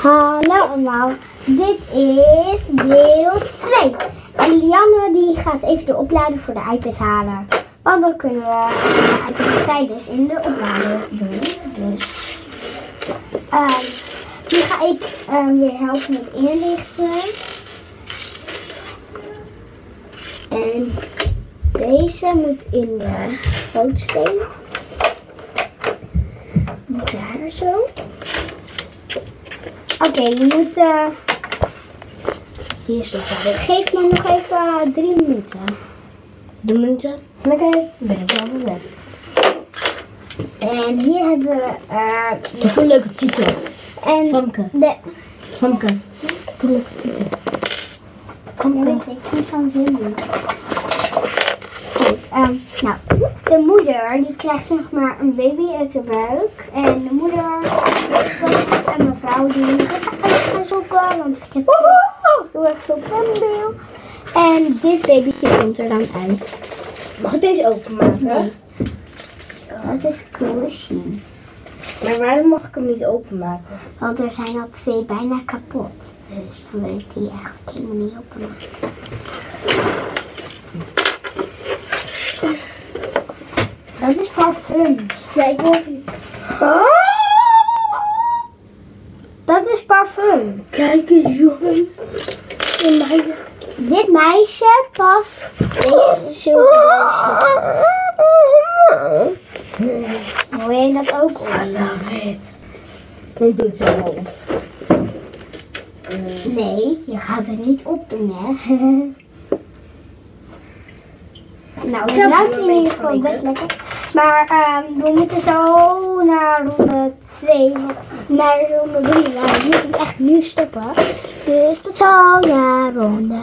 Hallo allemaal, dit is deel 2. En Lianne die gaat even de oplader voor de iPad halen. Want dan kunnen we de iPad tijdens in de oplader doen. Dus nu ga ik weer helpen met inrichten. En deze moet in de gootsteen. Daar zo. Oké, je moet hier is de vader. Geef me nog even 3 minuten. 3 minuten? Oké. Ben ik wel weer weg. En hier hebben we Ik heb een leuke titel. en Famke. Famke. Ik heb een leuke titel. Famke. Ik vind van zin doen. Nou, de moeder die krijgt zeg maar een baby uit de buik. En de moeder en mevrouw die moet even uit gaan zoeken. Want ik heb heel erg veel pennenbeel. En dit babytje komt er dan uit. Mag ik deze openmaken? Nee. Dat is crunchy. Maar waarom mag ik hem niet openmaken? Want er zijn al 2 bijna kapot. Dus dan wil ik die eigenlijk helemaal niet openmaken. Dat is parfum. Ja, ik wil even... Dat is parfum. Kijk eens jongens. Dit meisje past deze zulke Wil je dat ook I love it. Nee, doe het zo wel. Nee, je gaat het niet opdoen, hè? Nou, het ruikt in ieder geval best lekker. Maar we moeten zo naar ronde 2, naar ronde 3. Nou, we moeten echt nu stoppen. Dus tot zo naar ronde